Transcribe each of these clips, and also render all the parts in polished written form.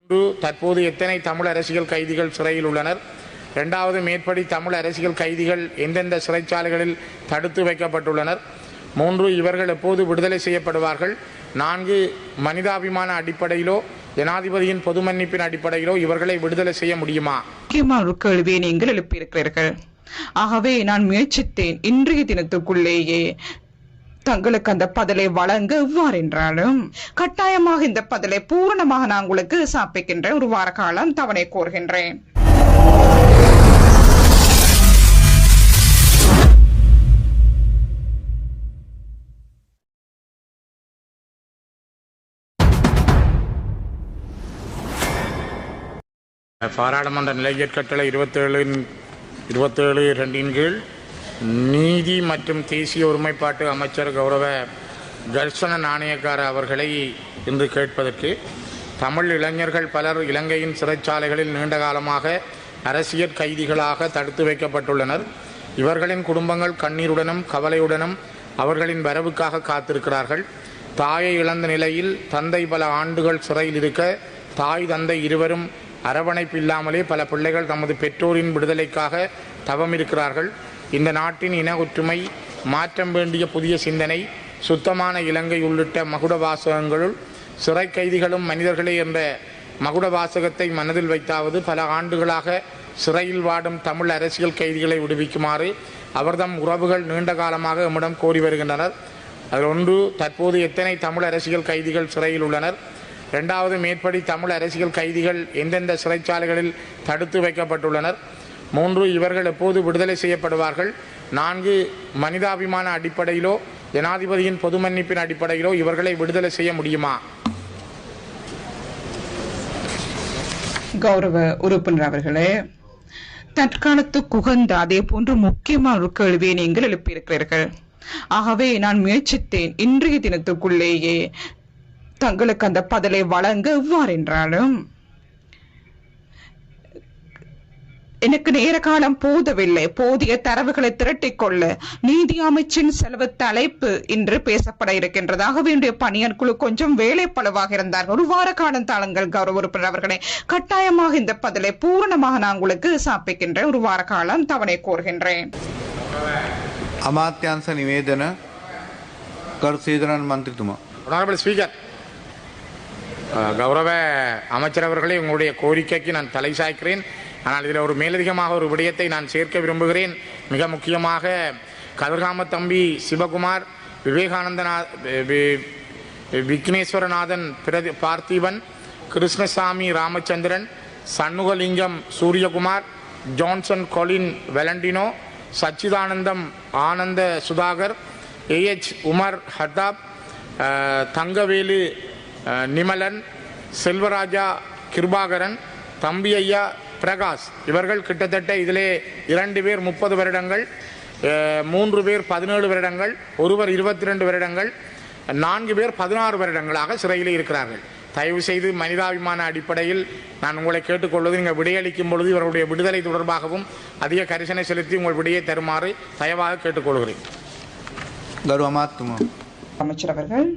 தற்போது எத்தனை தமிழ் அரசியல் கைதிகள் சிறையில் உள்ளனர்? இரண்டாவது, மேற்படி தமிழ் அரசியல் கைதிகள் எந்தெந்த சிறைச்சாலைகளில் தடுத்து வைக்கப்பட்டுள்ளனர்? 3, இவர்கள் எப்போது விடுதலை செய்யப்படுவார்கள்? 4, மனிதாபிமான அடிப்படையிலோ ஜனாதிபதியின் பொது மன்னிப்பின் அடிப்படையிலோ இவர்களை விடுதலை செய்ய முடியுமா? முக்கியமான ஒரு கேள்வியை நீங்கள் எழுப்பியிருக்கிறீர்கள். ஆகவே நான் முயற்சித்தேன் இன்றைய தினத்துக்குள்ளேயே தங்களுக்கு அந்த பதிலை வழங்க. எவ்வாறென்றாலும் கட்டாயமாக இந்த பதிலை பூரணமாக நான் உங்களுக்கு சமர்ப்பிக்கின்றேன். ஒரு வார காலம் தவணை கோருகின்றேன். பாராளுமன்ற நிலையற் கட்டளை 27/2 கீழ் நீதி மற்றும் தேசிய ஒருமைப்பாட்டு அமைச்சர் கௌரவ கர்சன நாணயக்கார அவர்களை இன்று கேட்பதற்கு, தமிழ் இளைஞர்கள் பலர் இலங்கையின் சிறைச்சாலைகளில் நீண்ட காலமாக அரசியல் கைதிகளாக தடுத்து வைக்கப்பட்டுள்ளனர். இவர்களின் குடும்பங்கள் கண்ணீருடனும் கவலையுடனும் அவர்களின் வரவுக்காக காத்திருக்கிறார்கள். தாயை இழந்த நிலையில் தந்தை பல ஆண்டுகள் சிறையில் இருக்க, தாய் தந்தை இருவரும் அரவணைப்பு இல்லாமலே பல பிள்ளைகள் தமது பெற்றோரின் விடுதலைக்காக தவம் இருக்கிறார்கள். இந்த நாட்டின் இன ஒற்றுமை, மாற்றம் வேண்டிய புதிய சிந்தனை, சுத்தமான இலங்கை உள்ளிட்ட மகுட வாசகங்களுள் சிறை கைதிகளும் மனிதர்களே என்ற மகுட வாசகத்தை மனதில் வைத்தாவது பல ஆண்டுகளாக சிறையில் வாடும் தமிழ் அரசியல் கைதிகளை விடுவிக்குமாறு அவர்தம் உறவுகள் நீண்ட காலமாக எம்மிடம் கோரி வருகின்றனர். அதில் 1, தற்போது எத்தனை தமிழ் அரசியல் கைதிகள் சிறையில் உள்ளனர்? இரண்டாவது, மேற்படி தமிழ் அரசியல் கைதிகள் எந்தெந்த சிறைச்சாலைகளில் தடுத்து வைக்கப்பட்டுள்ளனர்? 3, இவர்கள் எப்போது விடுதலை செய்யப்படுவார்கள்? 4, மனிதாபிமான அடிப்படையிலோ ஜனாதிபதியின் பொது மன்னிப்பின் அடிப்படையிலோ இவர்களை விடுதலை செய்ய முடியுமா? கௌரவ உறுப்பினர் அவர்களே, தற்காலத்துக்கு உகந்த அதே போன்று முக்கியமான ஒரு கேள்வியை நீங்கள் எழுப்பியிருக்கிறீர்கள். ஆகவே நான் முயற்சித்தேன் இன்றைய தினத்துக்குள்ளேயே தங்களுக்கு அந்த பதிலை வழங்க. எவ்வாறென்றாலும் எனக்கு நேர காலம் போதவில்லை. போதிய தரவுகளை திரட்டிக்கொள்ள நீதி அமைச்சின் செலவு தலைப்பு இன்று பேசப்பட இருக்கின்றதாக வேண்டிய பணியாளர் குழு கொஞ்சம் வேலை பழுவாக இருந்தார்கள். ஒரு வார காலம் தாளுங்கள் கௌரவ உறுப்பினர் அவர்களே. கட்டாயமாக இந்த பதிலை பூரணமாக நான் உங்களுக்கு சமர்ப்பிக்கின்றேன். ஒரு வார காலம் தவணை கோருகின்றேன். අමාත්‍යංශ නිවේදන කරු සීදරන් මන්ත්‍රීතුමා. honorable speaker, கௌரவ அமைச்சர் அவர்களே, உங்களுடைய கோரிக்கைக்கு நான் தலை சாய்க்கிறேன். ஆனால் இதில் ஒரு மேலதிகமாக ஒரு விடயத்தை நான் சேர்க்க விரும்புகிறேன். மிக முக்கியமாக Kathirgama Thambi Sivakumar, Vigneswaranathan Parthipan, Krishnasamy Ramachandran, Shanmugalingam Suriyakumar, Johnson Colin Valentino, Sachithanandam Anantha Sudhakar, AH Umar Hathab, Thangavelu Nimalan, Selvaraja Kirubakaran, தம்பி ஐயா பிரகாஷ், இவர்கள் கிட்டத்தட்ட இதிலே 2 பேர் 30 வருடங்கள், 3 பேர் 17 வருடங்கள், ஒருவர் 22 வருடங்கள், 4 பேர் 16 வருடங்களாக சிறையில் இருக்கிறார்கள். தயவு செய்து மனிதாபிமான அடிப்படையில் நான் உங்களை கேட்டுக்கொள்வது, நீங்கள் விடையளிக்கும் பொழுது இவர்களுடைய விடுதலை தொடர்பாகவும் அதிக கரிசனை செலுத்தி உங்கள் விடையை தருமாறு தயவாக கேட்டுக்கொள்கிறேன். அமைச்சர் அவர்கள்,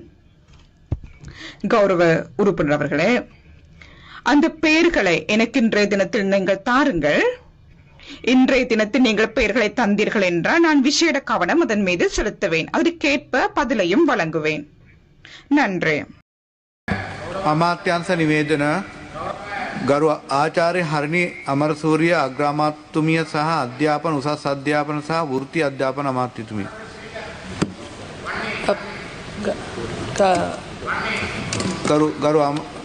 கௌரவ உறுப்பினர் அவர்களே, அந்த பெயர்களை எனக்கு இன்றைய தினத்தில் நீங்கள் தாருங்கள். இன்றைய தினத்தில் நீங்கள் பெயர்களை தந்தீர்கள் என்றால் நான் விசேட கவனம் அதன் மீது செலுத்துவேன். அதற்கேற்ப பதிலையும் வழங்குவேன். நன்றி. අමාත්‍යංශ නිවේදන ගරු ආචාර්ය හරිනි අමරසූරිය අග්‍රාමාත්‍යතුමිය සහ අධ්‍යාපන උසස් අධ්‍යාපන සහ වෘත්ති අධ්‍යාපන අමාත්‍යතුමිය.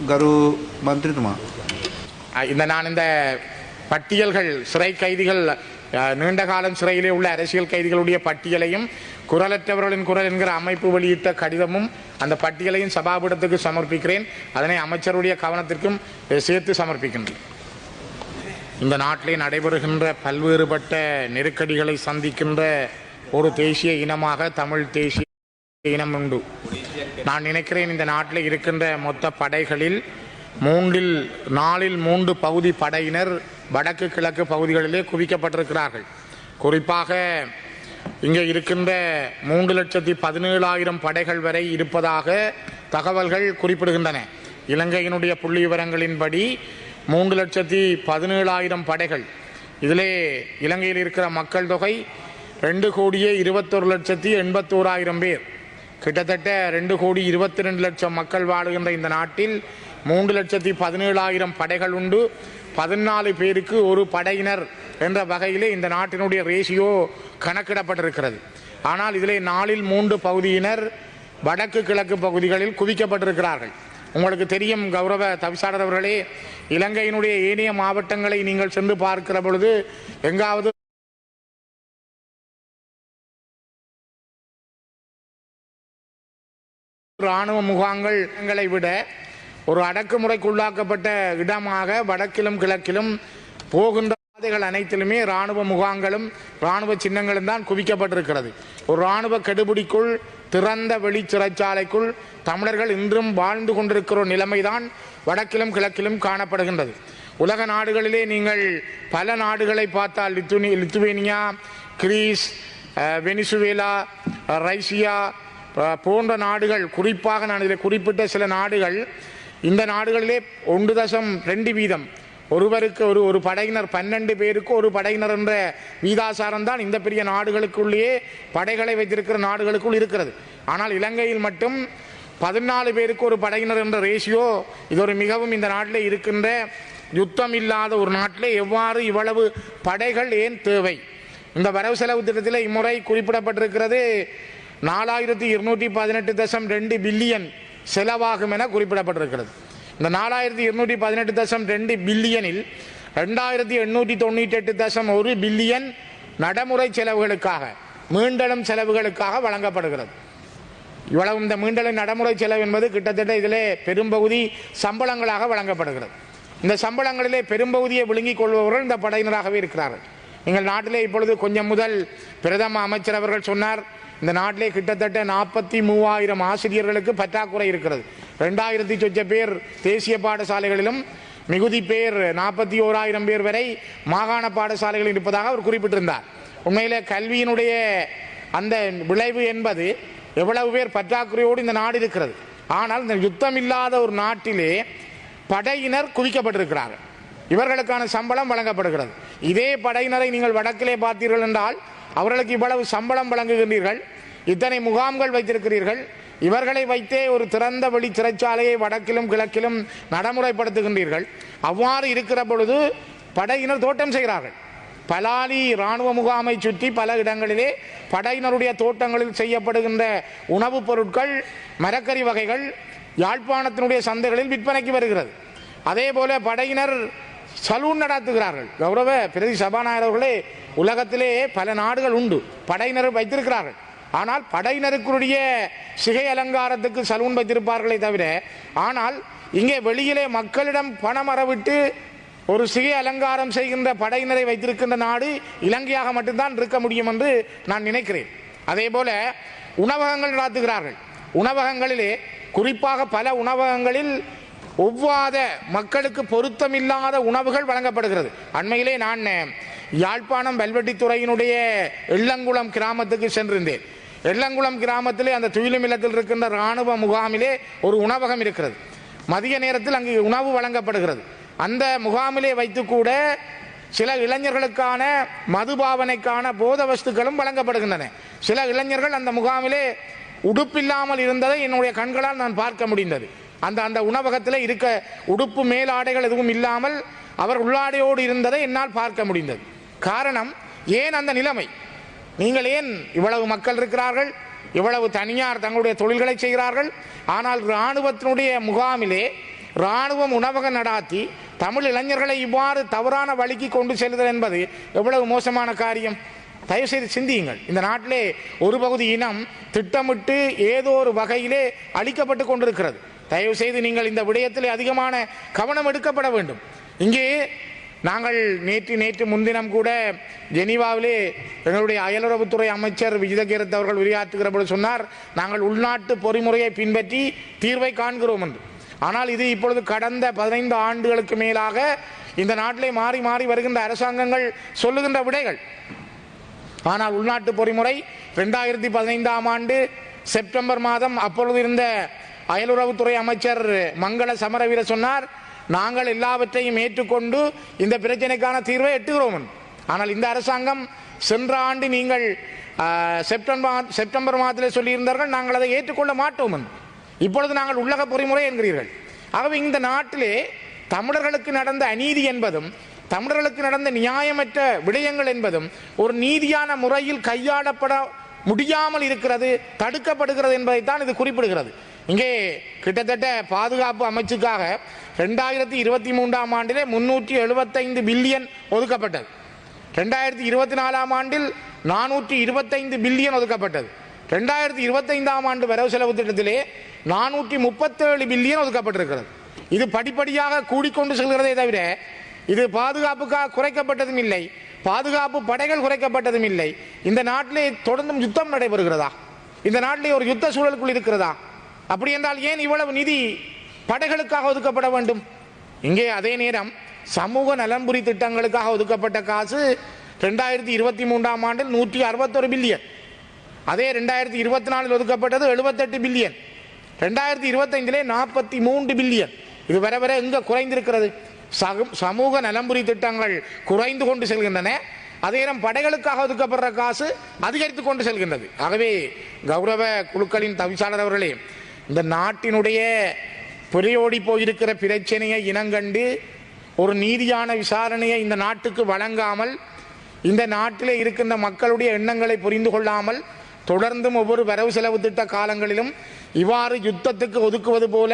ගරු මන්ත්‍රීතුමා. நான் இந்த பட்டியல்கள், சிறை கைதிகள், நீண்ட காலம் சிறையிலே உள்ள அரசியல் கைதிகளுடைய பட்டியலையும் குரலற்றவர்களின் குரல் என்கிற அமைப்பு வெளியிட்ட கடிதமும் அந்த பட்டியலையும் சபாபீடத்துக்கு சமர்ப்பிக்கிறேன். அதனை அமைச்சருடைய கவனத்திற்கும் சேர்த்து சமர்ப்பிக்கின்றேன். இந்த நாட்டிலே நடைபெறுகின்ற பல்வேறுபட்ட நெருக்கடிகளை சந்திக்கின்ற ஒரு தேசிய இனமாக தமிழ் தேசிய இனம் உண்டு. நான் நினைக்கிறேன், இந்த நாட்டில் இருக்கின்ற மொத்த படைகளில் 3 பகுதி படையினர் வடக்கு கிழக்கு பகுதிகளிலே குவிக்கப்பட்டிருக்கிறார்கள். குறிப்பாக இங்கே இருக்கின்ற 3,17,000 படைகள் வரை இருப்பதாக தகவல்கள் குறிப்பிடுகின்றன. இலங்கையினுடைய புள்ளி விவரங்களின்படி 3,17,000 படைகள். இதிலே இலங்கையில் இருக்கிற மக்கள் தொகை 2,21,81,000 பேர். கிட்டத்தட்ட 2,22,00,000 மக்கள் வாழுகின்ற இந்த நாட்டில் 3,17,000 படைகள் உண்டு. 14 பேருக்கு ஒரு படையினர் என்ற வகையிலே இந்த நாட்டினுடைய ரேஷியோ கணக்கிடப்பட்டிருக்கிறது. ஆனால் இதிலே 4/3 பகுதியினர் வடக்கு கிழக்கு பகுதிகளில் குவிக்கப்பட்டிருக்கிறார்கள். உங்களுக்கு தெரியும் கௌரவ தவிசாளர் அவர்களே, இலங்கையினுடைய ஏனைய மாவட்டங்களை நீங்கள் சென்று பார்க்கிற பொழுது எங்காவது இராணுவ முகாம்களை விட ஒரு அடக்குமுறைக்குள்ளாக்கப்பட்ட இடமாக வடக்கிலும் கிழக்கிலும் போகின்ற பாதைகள் அனைத்திலுமே இராணுவ முகாம்களும் இராணுவ சின்னங்களும் தான் குவிக்கப்பட்டிருக்கிறது. ஒரு இராணுவ கெடுபிடிக்குள் திறந்த வெளி சிறைச்சாலைக்குள் தமிழர்கள் இன்றும் வாழ்ந்து கொண்டிருக்கிற நிலைமைதான் வடக்கிலும் கிழக்கிலும் காணப்படுகின்றது. உலக நாடுகளிலே நீங்கள் பல நாடுகளை பார்த்தால் லித்துவேனியா, கிரீஸ், வெனிசுவேலா, ரஷ்யா போன்ற நாடுகள், குறிப்பாக நான் இதில் குறிப்பிட்ட சில நாடுகள், இந்த நாடுகளிலே 1.2 வீதம் ஒருவருக்கு ஒரு படையினர் 12 பேருக்கு ஒரு படையினர் என்ற வீதாசாரம் தான் இந்த பெரிய நாடுகளுக்குள்ளேயே படைகளை வைத்திருக்கிற நாடுகளுக்குள் இருக்கிறது. ஆனால் இலங்கையில் மட்டும் 14 பேருக்கு ஒரு படையினர் என்ற ரேஷியோ. இது ஒரு மிகவும் இந்த நாட்டில் இருக்கின்ற யுத்தம் இல்லாத ஒரு நாட்டில் எவ்வாறு இவ்வளவு படைகள் ஏன் தேவை? இந்த வரவு செலவு திட்டத்தில் இம்முறை குறிப்பிடப்பட்டிருக்கிறது 4,218.2 பில்லியன் செலவாகும் என குறிப்பிடப்பட்டிருக்கிறது. இந்த 4,218.2 பில்லியனில் 2,898.1 பில்லியன் நடைமுறை செலவுகளுக்காக, மீண்டலும் செலவுகளுக்காக வழங்கப்படுகிறது. இவ்வளவு இந்த மீண்டலும் நடைமுறை செலவு என்பது கிட்டத்தட்ட இதிலே பெரும்பகுதி சம்பளங்களாக வழங்கப்படுகிறது. இந்த சம்பளங்களிலே பெரும்பகுதியை விழுங்கிக் கொள்பவர்கள் இந்த படையினராகவே இருக்கிறார்கள். எங்கள் நாட்டிலே இப்பொழுது கொஞ்சம் முதல் பிரதம அமைச்சர் அவர்கள் சொன்னார், இந்த நாட்டிலே கிட்டத்தட்ட 43,000 ஆசிரியர்களுக்கு பற்றாக்குறை இருக்கிறது. 2,000 சொச்ச பேர் தேசிய பாடசாலைகளிலும் மிகுதி பேர் 41,000 பேர் வரை மாகாண பாடசாலைகளில் இருப்பதாக அவர் குறிப்பிட்டிருந்தார். உண்மையிலே கல்வியினுடைய அந்த விளைவு என்பது எவ்வளவு பேர் பற்றாக்குறையோடு இந்த நாடு இருக்கிறது. ஆனால் இந்த யுத்தம் இல்லாத ஒரு நாட்டிலே படையினர் குவிக்கப்பட்டிருக்கிறார்கள். இவர்களுக்கான சம்பளம் வழங்கப்படுகிறது. இதே படையினரை நீங்கள் வடக்கிலே பார்த்தீர்கள் என்றால் அவர்களுக்கு இவ்வளவு சம்பளம் வழங்குகின்றீர்கள், இத்தனை முகாம்கள் வைத்திருக்கிறீர்கள், இவர்களை வைத்தே ஒரு திறந்த வெளி சிறைச்சாலையை வடக்கிலும் கிழக்கிலும் நடைமுறைப்படுத்துகின்றீர்கள். அவ்வாறு இருக்கிற பொழுது படையினர் தோட்டம் செய்கிறார்கள். பலாலி இராணுவ முகாமை சுற்றி பல இடங்களிலே படையினருடைய தோட்டங்களில் செய்யப்படுகின்ற உணவுப் பொருட்கள், மரக்கறி வகைகள் யாழ்ப்பாணத்தினுடைய சந்தைகளில் விற்பனைக்கு வருகிறது. அதே போல படையினர் சலூன் நடத்துகிறார்கள். கௌரவ பிரதி சபாநாயகர் அவர்களே, உலகத்திலே பல நாடுகள் உண்டு, படையினர் வைத்திருக்கிறார்கள். ஆனால் படையினருக்குரிய சிகை அலங்காரத்துக்கு சலூன் வைத்திருப்பார்களே தவிர, ஆனால் இங்கே வெளியிலே மக்களிடம் பணம் அறவிட்டு ஒரு சிகை அலங்காரம் செய்கின்ற படையினரை வைத்திருக்கின்ற நாடு இலங்கையாக மட்டும்தான் இருக்க முடியும் என்று நான் நினைக்கிறேன். அதே போல உணவகங்கள் நடத்துகிறார்கள். உணவகங்களிலே குறிப்பாக பல உணவகங்களில் ஒவ்வாத மக்களுக்கு பொருத்தமில்லாத உணவுகள் வழங்கப்படுகிறது. அண்மையிலே நான் யாழ்ப்பாணம் வெல்வெட்டித்துறையினுடைய எள்ளங்குளம் கிராமத்துக்கு சென்றிருந்தேன். எள்ளங்குளம் கிராமத்திலே அந்த துயிலும் இல்லத்தில் இருக்கின்ற இராணுவ முகாமிலே ஒரு உணவகம் இருக்கிறது. மதிய நேரத்தில் அங்கு உணவு வழங்கப்படுகிறது. அந்த முகாமிலே வைத்து கூட சில இளைஞர்களுக்கான மதுபாவனைக்கான போத வஸ்துக்களும் வழங்கப்படுகின்றன. சில இளைஞர்கள் அந்த முகாமிலே உடுப்பில்லாமல் இருந்ததை என்னுடைய கண்களால் நான் பார்க்க முடிந்தது. அந்த உணவகத்தில் இருக்க உடுப்பு மேலாடைகள் எதுவும் இல்லாமல் அவர் உள்ளாடையோடு இருந்ததை என்னால் பார்க்க முடிந்தது. காரணம், ஏன் அந்த நிலைமை? நீங்கள் ஏன் இவ்வளவு மக்கள் இருக்கிறார்கள், இவ்வளவு தனியார் தங்களுடைய தொழில்களை செய்கிறார்கள், ஆனால் இராணுவத்தினுடைய முகாமிலே இராணுவம் உணவகம் நடாத்தி தமிழ் இளைஞர்களை இவ்வாறு தவறான வழிக்கு கொண்டு செல்லுதல் என்பது எவ்வளவு மோசமான காரியம்? தயவுசெய்து சிந்தியுங்கள். இந்த நாட்டிலே ஒரு பகுதி இனம் திட்டமிட்டு ஏதோ ஒரு வகையிலே அழிக்கப்பட்டு கொண்டிருக்கிறது. தயவு செய்து நீங்கள் இந்த விடயத்தில் அதிகமான கவனம் எடுக்கப்பட வேண்டும். இங்கே நாங்கள் நேற்று முன்தினம் கூட ஜெனீவாவிலே எங்களுடைய அயலுறவுத்துறை அமைச்சர் விஜிதகீரத் அவர்கள் உரையாற்றுகிற பொழுது சொன்னார், நாங்கள் உள்நாட்டு பொறிமுறையை பின்பற்றி தீர்வை காண்கிறோம் என்று. ஆனால் இது இப்பொழுது கடந்த 15 ஆண்டுகளுக்கு மேலாக இந்த நாட்டிலே மாறி மாறி வருகின்ற அரசாங்கங்கள் சொல்லுகின்ற விடைகள். ஆனால் உள்நாட்டு பொறிமுறை 2015ஆம் ஆண்டு செப்டம்பர் மாதம் அப்பொழுது இருந்த அயலுறவுத்துறை அமைச்சர் மங்கள சமரவீர சொன்னார், நாங்கள் எல்லாவற்றையும் ஏற்றுக்கொண்டு இந்த பிரச்சனைக்கான தீர்வை எட்டுகிறோம். ஆனால் இந்த அரசாங்கம் சென்ற ஆண்டு நீங்கள் செப்டம்பர் மாதத்தில் சொல்லியிருந்தார்கள், நாங்கள் அதை ஏற்றுக்கொள்ள மாட்டோம் என்று. இப்பொழுது நாங்கள் உள்ளக பொறிமுறை என்கிறீர்கள். ஆகவே இந்த நாட்டிலே தமிழர்களுக்கு நடந்த அநீதி என்பதும் தமிழர்களுக்கு நடந்த நியாயமற்ற விடயங்கள் என்பதும் ஒரு நீதியான முறையில் கையாளப்பட முடியாமல் இருக்கிறது, தடுக்கப்படுகிறது என்பதைத்தான் இது குறிப்பிடுகிறது. இங்கே கிட்டத்தட்ட பாதுகாப்பு அமைச்சுக்காக 2023ஆம் ஆண்டிலே 375 பில்லியன் ஒதுக்கப்பட்டது. 2024ஆம் ஆண்டில் 425 பில்லியன் ஒதுக்கப்பட்டது. 2025ஆம் ஆண்டு வரவு செலவு திட்டத்திலே 437 பில்லியன் ஒதுக்கப்பட்டிருக்கிறது. இது படிப்படியாக கூடிக்கொண்டு செல்கிறதே தவிர இது பாதுகாப்புக்காக குறைக்கப்பட்டதும் இல்லை, பாதுகாப்பு படைகள் குறைக்கப்பட்டதும் இல்லை. இந்த நாட்டிலே தொடர்ந்தும் யுத்தம் நடைபெறுகிறதா? இந்த நாட்டிலே ஒரு யுத்த சூழலுக்குள் இருக்கிறதா? அப்படி என்றால் ஏன் இவ்வளவு நிதி படைகளுக்காக ஒதுக்கப்பட வேண்டும்? இங்கே அதே நேரம் சமூக நலன்புரி திட்டங்களுக்காக ஒதுக்கப்பட்ட காசு 2023ஆம் ஆண்டில் 161 பில்லியன், அதே 2024 ஒதுக்கப்பட்டது 78 பில்லியன், 2025 43 பில்லியன். இது வர வர எங்க குறைந்திருக்கிறது? சமூக நலம்புரி திட்டங்கள் குறைந்து கொண்டு செல்கின்றன, அதே நேரம் படைகளுக்காக ஒதுக்கப்படுற காசு அதிகரித்து கொண்டு செல்கின்றது. ஆகவே கௌரவ குழுக்களின் தவிசாளர் அவர்களே, இந்த நாட்டினுடைய புரியோடி போயிருக்கிற பிரச்சனையை இனங்கண்டு ஒரு நீதியான விசாரணையை இந்த நாட்டுக்கு வழங்காமல், இந்த நாட்டிலே இருக்கின்ற மக்களுடைய எண்ணங்களை புரிந்து கொள்ளாமல், தொடர்ந்தும் ஒவ்வொரு வரவு செலவு திட்ட காலங்களிலும் இவ்வாறு யுத்தத்துக்கு ஒதுக்குவது போல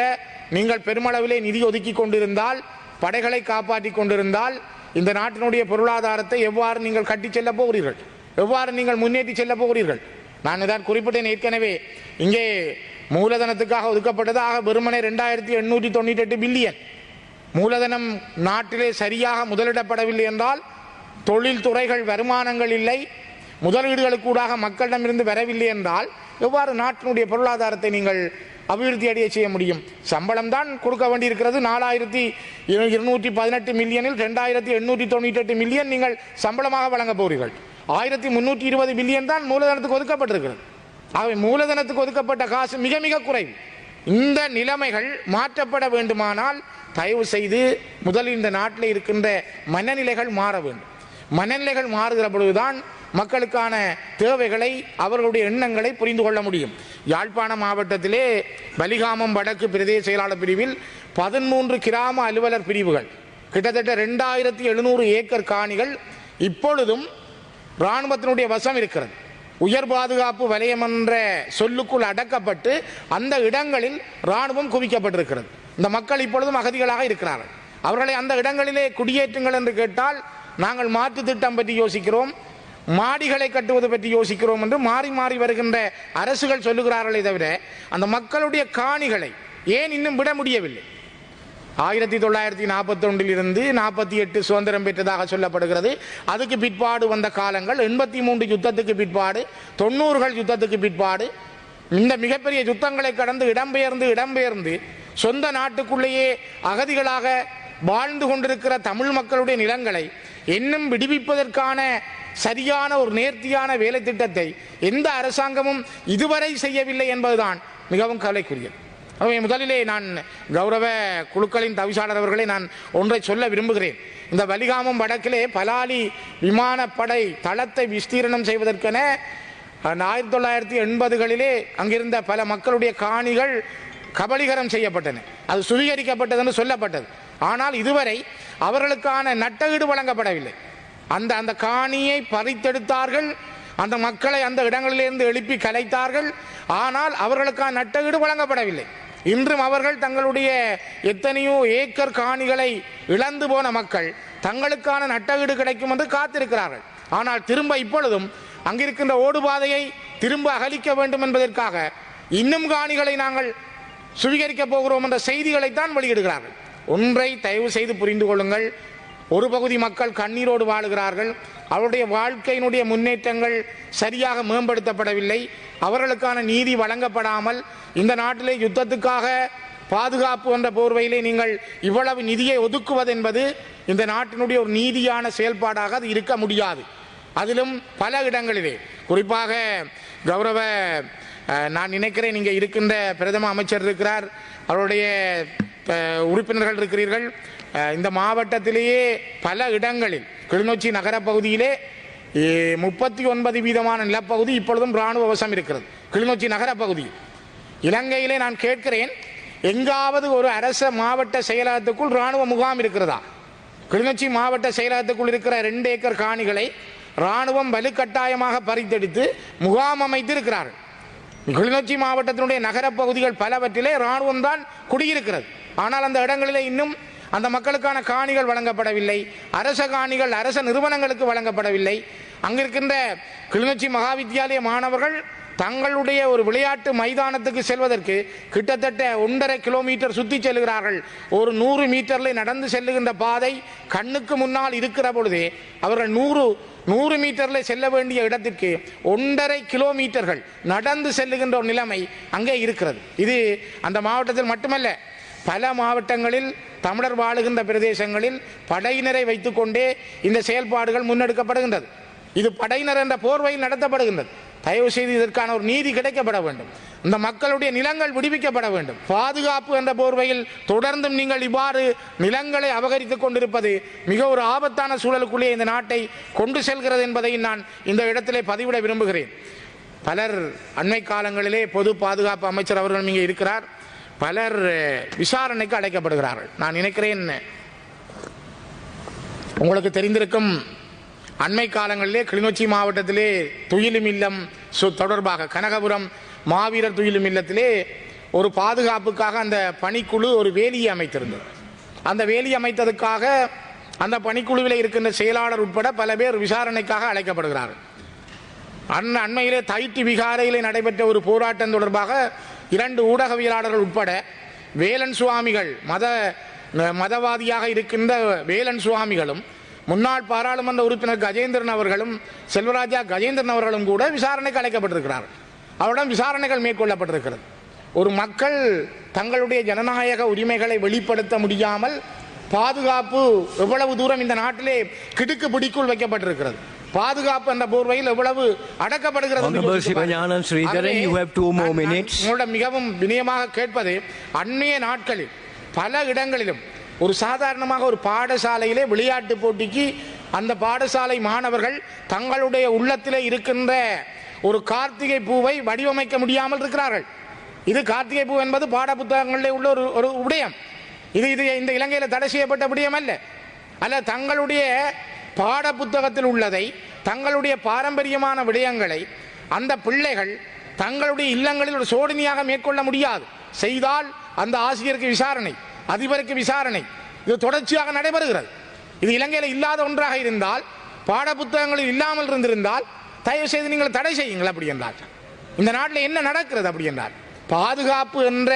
நீங்கள் பெருமளவிலே நிதி ஒதுக்கி கொண்டிருந்தால், படைகளை காப்பாற்றி கொண்டிருந்தால், இந்த நாட்டினுடைய பொருளாதாரத்தை எவ்வாறு நீங்கள் கட்டிச் செல்ல போகிறீர்கள்? எவ்வாறு நீங்கள் முன்னேற்றி செல்ல போகிறீர்கள்? நான் இதான் குறிப்பிட்டேன் ஏற்கனவே. இங்கே மூலதனத்துக்காக ஒதுக்கப்பட்டதாக வெறுமனே 2898 பில்லியன். மூலதனம் நாட்டிலே சரியாக முதலிடப்படவில்லை என்றால், தொழில்துறைகள் வருமானங்கள் இல்லை, முதலீடுகளுக்கூடாக மக்களிடமிருந்து வரவில்லை என்றால் எவ்வாறு நாட்டினுடைய பொருளாதாரத்தை நீங்கள் அபிவிருத்தி அடைய செய்ய முடியும்? சம்பளம் தான் கொடுக்க வேண்டியிருக்கிறது. 4218 மில்லியனில் 2898 மில்லியன் நீங்கள் சம்பளமாக வழங்க போகிறீர்கள். 1320 பில்லியன் தான் மூலதனத்துக்கு ஒதுக்கப்பட்டிருக்கிறது. ஆகவே மூலதனத்துக்கு ஒதுக்கப்பட்ட காசு மிக மிக குறைவு. இந்த நிலைமைகள் மாற்றப்பட வேண்டுமானால் தயவு செய்து முதலில் இந்த நாட்டில் இருக்கின்ற மனநிலைகள் மாற வேண்டும். மனநிலைகள் மாறுகிற பொழுதுதான் மக்களுக்கான தேவைகளை, அவர்களுடைய எண்ணங்களை புரிந்து கொள்ள முடியும். யாழ்ப்பாண மாவட்டத்திலே வலிகாமம் வடக்கு பிரதேச செயலாளர் பிரிவில் 13 கிராம அலுவலர் பிரிவுகள், கிட்டத்தட்ட 2700 ஏக்கர் காணிகள் இப்பொழுதும் இராணுவத்தினுடைய வசம் இருக்கிறது. உயர் பாதுகாப்பு வலயம் என்ற சொல்லுக்குள் அடக்கப்பட்டு அந்த இடங்களில் இராணுவம் குவிக்கப்பட்டிருக்கிறது. இந்த மக்கள் இப்பொழுதும் அகதிகளாக இருக்கிறார்கள். அவர்களை அந்த இடங்களிலே குடியேற்றுங்கள் என்று கேட்டால், நாங்கள் மாற்று திட்டம் பற்றி யோசிக்கிறோம், மாடிகளை கட்டுவது பற்றி யோசிக்கிறோம் என்று மாறி மாறி வருகின்ற அரசுகள் சொல்லுகிறார்களே தவிர அந்த மக்களுடைய காணிகளை ஏன் இன்னும் விட முடியவில்லை? 1941 இருந்து 48 சுதந்திரம் பெற்றதாக சொல்லப்படுகிறது. அதுக்கு பிற்பாடு வந்த காலங்கள் 83 யுத்தத்துக்கு பிற்பாடு, 90கள் யுத்தத்துக்கு பிற்பாடு, இந்த மிகப்பெரிய யுத்தங்களை கடந்து இடம்பெயர்ந்து சொந்த நாட்டுக்குள்ளேயே அகதிகளாக வாழ்ந்து கொண்டிருக்கிற தமிழ் மக்களுடைய நிலங்களை இன்னும் விடுவிப்பதற்கான சரியான ஒரு நேர்த்தியான வேலை திட்டத்தை எந்த அரசாங்கமும் இதுவரை செய்யவில்லை என்பதுதான் மிகவும் கவலைக்குரியது. முதலிலே நான் கௌரவ குழுக்களின் தவிசாளர் அவர்களை நான் ஒன்றை சொல்ல விரும்புகிறேன். இந்த வலிகாமம் வடக்கிலே பலாலி விமானப்படை தளத்தை விஸ்தீரணம் செய்வதற்கென 1980களிலே அங்கிருந்த பல மக்களுடைய காணிகள் கபலீகரம் செய்யப்பட்டன. அது சுவீகரிக்கப்பட்டது என்று சொல்லப்பட்டது. ஆனால் இதுவரை அவர்களுக்கான நட்டஈடு வழங்கப்படவில்லை. அந்த காணியை பறித்தெடுத்தார்கள், அந்த மக்களை அந்த இடங்களிலிருந்து எழுப்பி கலைத்தார்கள். ஆனால் அவர்களுக்கான நட்டஈடு வழங்கப்படவில்லை. இன்றும் அவர்கள் தங்களுடைய எத்தனையோ ஏக்கர் காணிகளை இழந்து போன மக்கள் தங்களுக்கான நட்டஈடு கிடைக்கும் என்று காத்திருக்கிறார்கள். ஆனால் திரும்ப இப்பொழுதும் அங்கிருக்கின்ற ஓடுபாதையை திரும்ப அகலிக்க வேண்டும் என்பதற்காக இன்னும் காணிகளை நாங்கள் சுவீகரிக்கப் போகிறோம் என்ற செய்திகளைத்தான் வெளியிடுகிறார்கள். ஒன்றை தயவு செய்து புரிந்து கொள்ளுங்கள். ஒரு பகுதி மக்கள் கண்ணீரோடு வாழுகிறார்கள். அவருடைய வாழ்க்கையினுடைய முன்னேற்றங்கள் சரியாக மேம்படுத்தப்படவில்லை. அவர்களுக்கான நீதி வழங்கப்படாமல் இந்த நாட்டிலே யுத்தத்துக்காக பாதுகாப்பு என்ற போர்வையிலே நீங்கள் இவ்வளவு நிதியை ஒதுக்குவது என்பது இந்த நாட்டினுடைய ஒரு நீதியான செயல்பாடாக அது இருக்க முடியாது. அதிலும் பல இடங்களிலே, குறிப்பாக கௌரவ நான் நினைக்கிறேன் இங்கே இருக்கின்ற பிரதம அமைச்சர் இருக்கிறார், அவருடைய உறுப்பினர்கள் இருக்கிறீர்கள். இந்த மாவட்டத்திலேயே பல இடங்களில் கிளிநொச்சி நகர பகுதியிலே 39% நிலப்பகுதி இப்பொழுதும் இராணுவ வசம் இருக்கிறது. கிளிநொச்சி நகர பகுதி இலங்கையிலே நான் கேட்கிறேன், எங்காவது ஒரு அரச மாவட்ட செயலகத்துக்குள் இராணுவ முகாம் இருக்கிறதா? கிளிநொச்சி மாவட்ட செயலகத்துக்குள் இருக்கிற 2 ஏக்கர் காணிகளை இராணுவம் வலுக்கட்டாயமாக பறித்தெடுத்து முகாம் அமைத்து இருக்கிறார்கள். கிளிநொச்சி மாவட்டத்தினுடைய நகர பகுதிகள் பலவற்றிலே இராணுவம் தான் குடியிருக்கிறது. ஆனால் அந்த இடங்களிலே இன்னும் அந்த மக்களுக்கான காணிகள் வழங்கப்படவில்லை, அரச காணிகள் அரச நிறுவனங்களுக்கு வழங்கப்படவில்லை. அங்கிருக்கின்ற கிளிநொச்சி மகாவித்தியாலய மாணவர்கள் தங்களுடைய ஒரு விளையாட்டு மைதானத்துக்கு செல்வதற்கு கிட்டத்தட்ட 1.5 கிலோமீட்டர் சுற்றி செல்கிறார்கள். ஒரு 100 மீட்டரில் நடந்து செல்லுகின்ற பாதை கண்ணுக்கு முன்னால் இருக்கிற பொழுதே அவர்கள் 100 மீட்டரில் செல்ல வேண்டிய இடத்திற்கு 1.5 கிலோமீட்டர்கள் நடந்து செல்லுகின்ற ஒரு நிலைமை அங்கே இருக்கிறது. இது அந்த மாவட்டத்தில் மட்டுமல்ல, பல மாவட்டங்களில் தமிழர் வாழுகின்ற பிரதேசங்களில் படையினரை வைத்துக்கொண்டே இந்த செயல்பாடுகள் முன்னெடுக்கப்படுகின்றது. இது படையினர் என்ற போர்வையில் நடத்தப்படுகின்றது. தயவு செய்து இதற்கான ஒரு நீதி கிடைக்கப்பட வேண்டும். இந்த மக்களுடைய நிலங்கள் விடுவிக்கப்பட வேண்டும். பாதுகாப்பு என்ற போர்வையில் தொடர்ந்தும் நீங்கள் இவ்வாறு நிலங்களை அபகரித்துக் கொண்டிருப்பது மிக ஒரு ஆபத்தான சூழலுக்குள்ளே இந்த நாட்டை கொண்டு செல்கிறது என்பதை நான் இந்த இடத்திலே பதிவிட விரும்புகிறேன். பலர் அண்மை காலங்களிலே பொது பாதுகாப்பு அமைச்சர் அவர்கள் இங்கே இருக்கிறார், பலர் விசாரணைக்கு அழைக்கப்படுகிறார்கள். நான் நினைக்கிறேன் உங்களுக்கு தெரிந்திருக்கும், அண்மை காலங்களிலே கிளிநொச்சி மாவட்டத்திலே துயிலும் இல்லம் தொடர்பாக கனகபுரம் மாவீரர் துயிலும் இல்லத்திலே ஒரு பாதுகாப்புக்காக அந்த பணிக்குழு ஒரு வேலியை அமைத்திருந்தது. அந்த வேலி அமைத்ததுக்காக அந்த பணிக்குழுவில் இருக்கின்ற செயலாளர் உட்பட பல பேர் விசாரணைக்காக அழைக்கப்படுகிறார்கள். அண்மையிலே தைட்டி விகாரையிலே நடைபெற்ற ஒரு போராட்டம் தொடர்பாக 2 ஊடகவியலாளர்கள் உட்பட வேலன் சுவாமிகள் மதவாதியாக இருக்கின்ற வேலன் சுவாமிகளும் முன்னாள் பாராளுமன்ற உறுப்பினர் கஜேந்திரன் அவர்களும் செல்வராஜா கஜேந்திரன் அவர்களும் கூட விசாரணைக்கு அழைக்கப்பட்டிருக்கிறார்கள். அவரிடம் விசாரணைகள் மேற்கொள்ளப்பட்டிருக்கிறது. ஒரு மக்கள் தங்களுடைய ஜனநாயக உரிமைகளை வெளிப்படுத்த முடியாமல் பாதுகாப்பு எவ்வளவு தூரம் இந்த நாட்டிலே கிடுக்கு பிடிக்குள் வைக்கப்பட்டிருக்கிறது, பாதுகாப்பு என்ற போர்வையில் எவ்வளவு அடக்கப்படுகிறது. மிகவும் வினயமாக கேட்பது, அந்நிய நாட்களில் பல இடங்களிலும் ஒரு சாதாரணமாக ஒரு பாடசாலையிலே விளையாட்டு போட்டிக்கு அந்த பாடசாலை மாணவர்கள் தங்களுடைய உள்ளத்திலே இருக்கின்ற ஒரு கார்த்திகை பூவை வடிவமைக்க முடியாமல் இருக்கிறார்கள். இது கார்த்திகை பூ என்பது பாட புத்தகங்களிலே உள்ள ஒரு விடயம். இது இந்த இலங்கையில் தடை செய்யப்பட்ட விடயம் அல்ல. தங்களுடைய பாட புத்தகத்தில் உள்ளதை, தங்களுடைய பாரம்பரியமான விடயங்களை அந்த பிள்ளைகள் தங்களுடைய இல்லங்களில் ஒரு சோதனையாக மேற்கொள்ள முடியாது. செய்தால் அந்த ஆசிரியருக்கு விசாரணை, அதிபருக்கு விசாரணை, இது தொடர்ச்சியாக நடைபெறுகிறது. இது இலங்கையில் இல்லாத ஒன்றாக இருந்தால், பாட புத்தகங்களில் இல்லாமல் இருந்திருந்தால் தயவு செய்து நீங்கள் தடை செய்யுங்கள். அப்படி என்றால் இந்த நாட்டில் என்ன நடக்கிறது? அப்படி என்றால் பாதுகாப்பு என்ற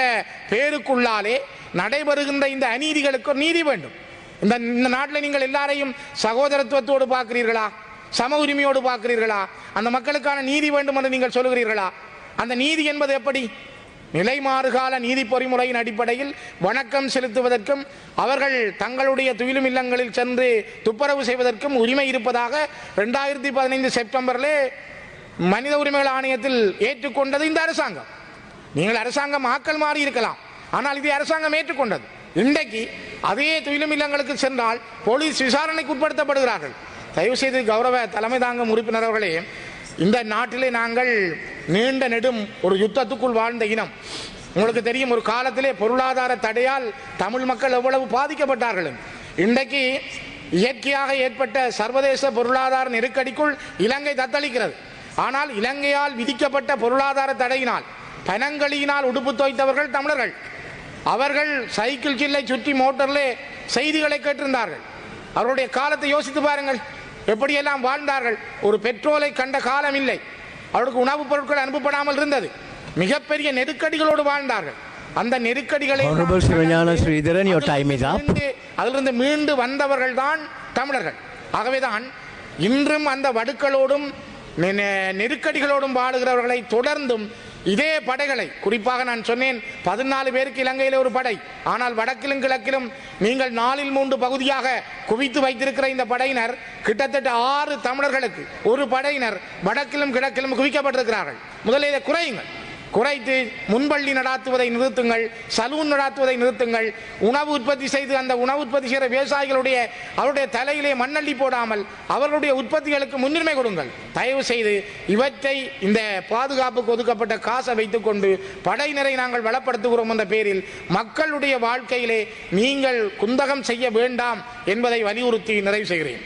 பேருக்குள்ளாலே நடைபெறுகின்ற இந்த அநீதிகளுக்கு ஒரு நீதி வேண்டும். இந்த நாட்டில் நீங்கள் எல்லாரையும் சகோதரத்துவத்தோடு பார்க்கிறீர்களா? சம உரிமையோடு பார்க்கிறீர்களா? அந்த மக்களுக்கான நீதி வேண்டும் என்று நீங்கள் சொல்லுகிறீர்களா? அந்த நீதி என்பது எப்படி? நிலைமாறுகால நீதி பொறிமுறையின் அடிப்படையில் வணக்கம் செலுத்துவதற்கும் அவர்கள் தங்களுடைய துயிலும் இல்லங்களில் சென்று துப்புரவு செய்வதற்கும் உரிமை இருப்பதாக 2015 செப்டம்பரிலே மனித உரிமைகள் ஆணையத்தில் ஏற்றுக்கொண்டது இந்த அரசாங்கம். நீங்கள் அரசாங்கம் ஆக்கள் மாறி இருக்கலாம், ஆனால் இது அரசாங்கம் ஏற்றுக்கொண்டது. இன்றைக்கு அதே துயிலும் இல்லங்களுக்கு சென்றால் போலீஸ் விசாரணைக்கு உட்படுத்தப்படுகிறார்கள். தயவு செய்து கௌரவ தலைமை தாங்கும் உறுப்பினர் அவர்களே, இந்த நாட்டிலே நாங்கள் நீண்ட நெடும் ஒரு யுத்தத்துக்குள் வாழ்ந்த இனம். உங்களுக்கு தெரியும், ஒரு காலத்திலே பொருளாதார தடையால் தமிழ் மக்கள் எவ்வளவு பாதிக்கப்பட்டார்கள். இன்றைக்கு இயற்கையாக ஏற்பட்ட சர்வதேச பொருளாதார நெருக்கடிக்குள் இலங்கை தத்தளிக்கிறது. ஆனால் இலங்கையால் விதிக்கப்பட்ட பொருளாதார தடையினால், பனங்களியினால் உடுப்பு துவைத்தவர்கள் தமிழர்கள். அவர்கள் சைக்கிள் சில்லை சுற்றி மோட்டரிலே செய்திகளை கேட்டிருந்தார்கள். அவருடைய காலத்தை யோசித்து பாருங்கள், எப்படியெல்லாம் வாழ்ந்தார்கள். ஒரு பெட்ரோலை கண்ட காலம் இல்லை. அவருக்கு உணவுப் பொருட்கள் அனுப்பப்படாமல் இருந்தது. மிகப்பெரிய நெருக்கடிகளோடு வாழ்ந்தார்கள். அந்த நெருக்கடிகளை அதிலிருந்து மீண்டு வந்தவர்கள் தான் தமிழர்கள். ஆகவேதான் இன்றும் அந்த வடுக்களோடும் நெருக்கடிகளோடும் வாழுகிறவர்களை தொடர்ந்தும் இதே படைகளை, குறிப்பாக நான் சொன்னேன் 14 பேருக்கு இலங்கையில் ஒரு படை, ஆனால் வடக்கிலும் கிழக்கிலும் நீங்கள் 4/3 பகுதியாக குவித்து வைத்திருக்கிற இந்த படையினர் கிட்டத்தட்ட 6 தமிழர்களுக்கு ஒரு படையினர் வடக்கிலும் கிழக்கிலும் குவிக்கப்பட்டிருக்கிறார்கள். முதலில் இதை குறையுங்கள். குறைத்து முன்பள்ளி நடாத்துவதை நிறுத்துங்கள், சலூன் நடாத்துவதை நிறுத்துங்கள். உணவு உற்பத்தி செய்து அந்த உணவு உற்பத்தி செய்கிற விவசாயிகளுடைய அவருடைய தலையிலே மண்ணள்ளி போடாமல் அவர்களுடைய உற்பத்திகளுக்கு முன்னுரிமை கொடுங்கள். தயவு செய்து இவற்றை இந்த பாதுகாப்புக்கு ஒதுக்கப்பட்ட காசை வைத்துக் கொண்டு படையினரை நாங்கள் பலப்படுத்துகிறோம் என்ற பேரில் மக்களுடைய வாழ்க்கையிலே நீங்கள் குந்தகம் செய்ய வேண்டாம் என்பதை வலியுறுத்தி நிறைவு செய்கிறேன்.